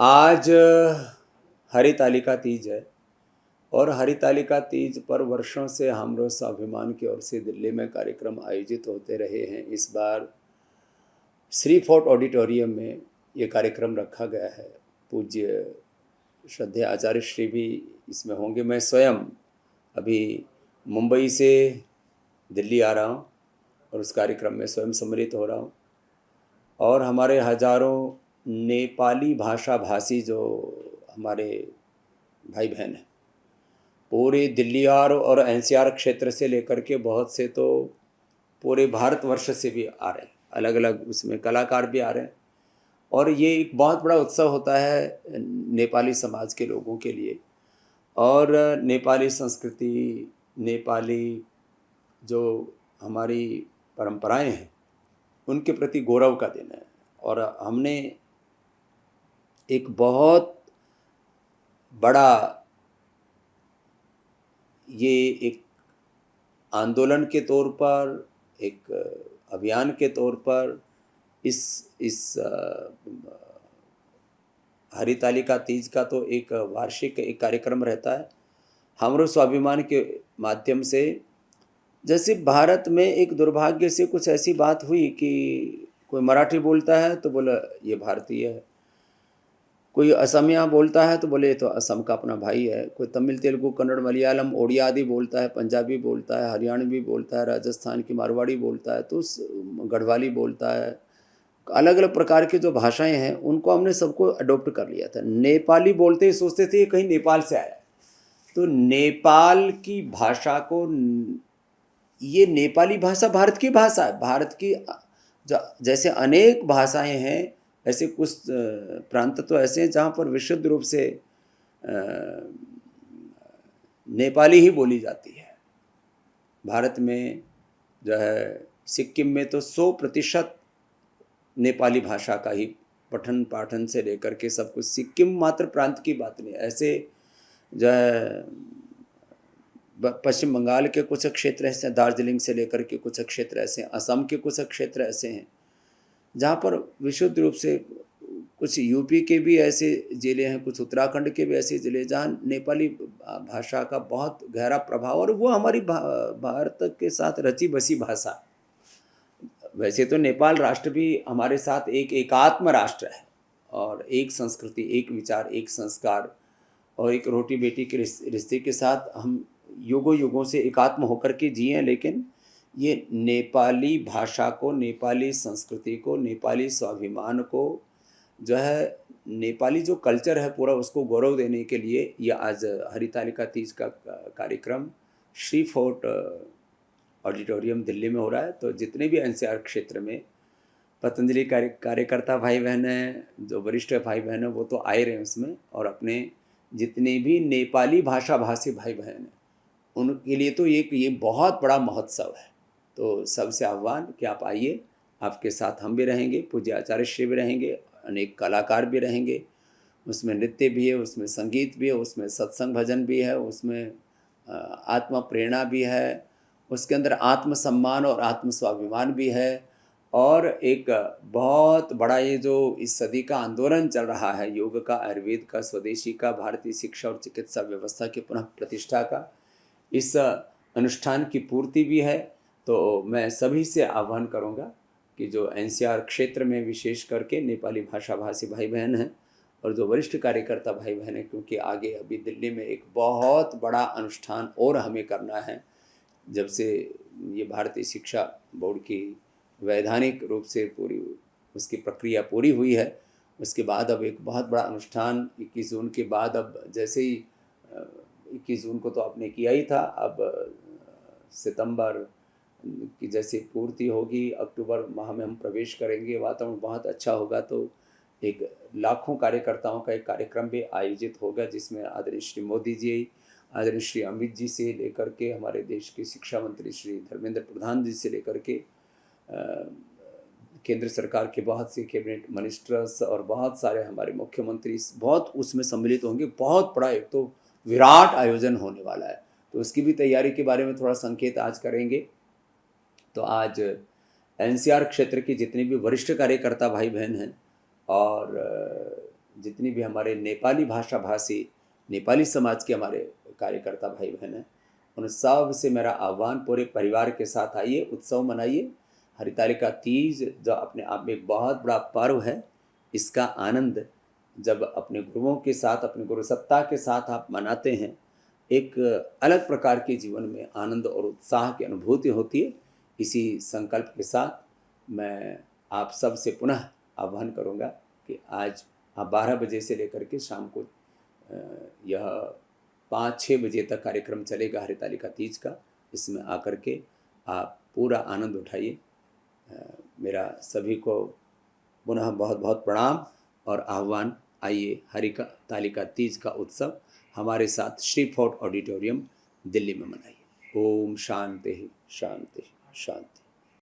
आज हरितालिका तीज है और हरितालिका तीज पर वर्षों से हमरो स्वाभिमान की ओर से दिल्ली में कार्यक्रम आयोजित होते रहे हैं। इस बार श्री फोर्ट ऑडिटोरियम में ये कार्यक्रम रखा गया है। पूज्य श्रद्धेय आचार्य श्री भी इसमें होंगे। मैं स्वयं अभी मुंबई से दिल्ली आ रहा हूँ और उस कार्यक्रम में स्वयं सम्मिलित हो रहा हूँ। और हमारे हजारों नेपाली भाषा भाषी जो हमारे भाई बहन हैं, पूरे दिल्ली और एनसीआर क्षेत्र से लेकर के बहुत से तो पूरे भारतवर्ष से भी आ रहे हैं। अलग अलग उसमें कलाकार भी आ रहे हैं और ये एक बहुत बड़ा उत्सव होता है नेपाली समाज के लोगों के लिए। और नेपाली संस्कृति, नेपाली जो हमारी परंपराएं हैं, उनके प्रति गौरव का दिन है। और हमने एक बहुत बड़ा ये एक आंदोलन के तौर पर, एक अभियान के तौर पर इस हरितालिका तीज का तो एक वार्षिक एक कार्यक्रम रहता है। हमरो स्वाभिमान के माध्यम से, जैसे भारत में एक दुर्भाग्य से कुछ ऐसी बात हुई कि कोई मराठी बोलता है तो बोला ये भारतीय है, कोई असमिया बोलता है तो बोले ये तो असम का अपना भाई है, कोई तमिल, तेलुगु, कन्नड़, मलयालम, ओडिया आदि बोलता है, पंजाबी बोलता है, हरियाणवी बोलता है, राजस्थान की मारवाड़ी बोलता है, तो गढ़वाली बोलता है। अलग अलग प्रकार की जो भाषाएं हैं उनको हमने सबको अडॉप्ट कर लिया था। नेपाली बोलते ही सोचते थे ये कहीं नेपाल से आया है, तो नेपाल की भाषा को, ये नेपाली भाषा भारत की भाषा है। भारत की जैसे अनेक भाषाएं हैं, ऐसे कुछ प्रांत तो ऐसे हैं जहाँ पर विशुद्ध रूप से नेपाली ही बोली जाती है। भारत में जो है, सिक्किम में तो 100% नेपाली भाषा का ही पठन पाठन से लेकर के सब कुछ। सिक्किम मात्र प्रांत की बात नहीं, ऐसे जो है पश्चिम बंगाल के कुछ क्षेत्र ऐसे हैं, दार्जिलिंग से लेकर के कुछ क्षेत्र ऐसे हैं, असम के कुछ क्षेत्र ऐसे हैं जहाँ पर विशुद्ध रूप से, कुछ यूपी के भी ऐसे ज़िले हैं, कुछ उत्तराखंड के भी ऐसे ज़िले जहाँ नेपाली भाषा का बहुत गहरा प्रभाव, और वो हमारी भारत के साथ रची बसी भाषा। वैसे तो नेपाल राष्ट्र भी हमारे साथ एक एकात्म राष्ट्र है और एक संस्कृति, एक विचार, एक संस्कार और एक रोटी बेटी के रिश्ते के साथ हम युगों युगों से एकात्म होकर के जिए। लेकिन ये नेपाली भाषा को, नेपाली संस्कृति को, नेपाली स्वाभिमान को जो है, नेपाली जो कल्चर है पूरा, उसको गौरव देने के लिए ये आज हरितालिका तीज का कार्यक्रम श्री फोर्ट ऑडिटोरियम दिल्ली में हो रहा है। तो जितने भी एनसीआर क्षेत्र में पतंजलि कार्यकर्ता भाई बहन हैं, जो वरिष्ठ भाई बहन हैं, वो तो आए रहे हैं उसमें, और अपने जितने भी नेपाली भाषा भाषी भाई बहन हैं उनके लिए तो ये बहुत बड़ा महोत्सव है। तो सबसे आह्वान कि आप आइए, आपके साथ हम भी रहेंगे, पूज्य आचार्य श्री भी रहेंगे, अनेक कलाकार भी रहेंगे। उसमें नृत्य भी है, उसमें संगीत भी है, उसमें सत्संग भजन भी है, उसमें आत्म प्रेरणा भी है, उसके अंदर आत्मसम्मान और आत्म स्वाभिमान भी है। और एक बहुत बड़ा ये जो इस सदी का आंदोलन चल रहा है, योग का, आयुर्वेद का, स्वदेशी का, भारतीय शिक्षा और चिकित्सा व्यवस्था की पुनः प्रतिष्ठा का, इस अनुष्ठान की पूर्ति भी है। तो मैं सभी से आह्वान करूंगा कि जो एनसीआर क्षेत्र में विशेष करके नेपाली भाषा भाषी भाई बहन हैं और जो वरिष्ठ कार्यकर्ता भाई बहन हैं, क्योंकि आगे अभी दिल्ली में एक बहुत बड़ा अनुष्ठान और हमें करना है। जब से ये भारतीय शिक्षा बोर्ड की वैधानिक रूप से पूरी उसकी प्रक्रिया पूरी हुई है, उसके बाद अब एक बहुत बड़ा अनुष्ठान 21 जून के बाद, अब जैसे ही 21 जून को तो आपने किया ही था, अब सितंबर की जैसे पूर्ति होगी, अक्टूबर माह में हम प्रवेश करेंगे, वातावरण बहुत अच्छा होगा, तो एक लाखों कार्यकर्ताओं का एक कार्यक्रम भी आयोजित होगा, जिसमें आदरणीय श्री मोदी जी, आदरणीय श्री अमित जी से लेकर के हमारे देश के शिक्षा मंत्री श्री धर्मेंद्र प्रधान जी से लेकर के केंद्र सरकार के बहुत से कैबिनेट मिनिस्टर्स और बहुत सारे हमारे मुख्यमंत्री बहुत उसमें सम्मिलित होंगे। बहुत बड़ा एक तो विराट आयोजन होने वाला है, तो उसकी भी तैयारी के बारे में थोड़ा संकेत आज करेंगे। तो आज एनसीआर क्षेत्र के जितने भी वरिष्ठ कार्यकर्ता भाई बहन हैं और जितनी भी हमारे नेपाली भाषा भाषी नेपाली समाज के हमारे कार्यकर्ता भाई बहन हैं, उन सब से मेरा आह्वान, पूरे परिवार के साथ आइए, उत्सव मनाइए। हरितालिका तीज जो अपने आप में एक बहुत बड़ा पर्व है, इसका आनंद जब अपने गुरुओं के साथ, अपने गुरु सत्ता के साथ आप मनाते हैं, एक अलग प्रकार के जीवन में आनंद और उत्साह की अनुभूति होती है। इसी संकल्प के साथ मैं आप सब से पुनः आह्वान करूंगा कि आज आप 12 बजे से लेकर के शाम को यह 5-6 बजे तक कार्यक्रम चलेगा हरितालिका तीज का। इसमें आकर के आप पूरा आनंद उठाइए। मेरा सभी को पुनः बहुत बहुत प्रणाम और आह्वान। आइए हरितालिका तीज का उत्सव हमारे साथ श्री फोर्ट ऑडिटोरियम दिल्ली में मनाइए। ओम शांति शांति शांति।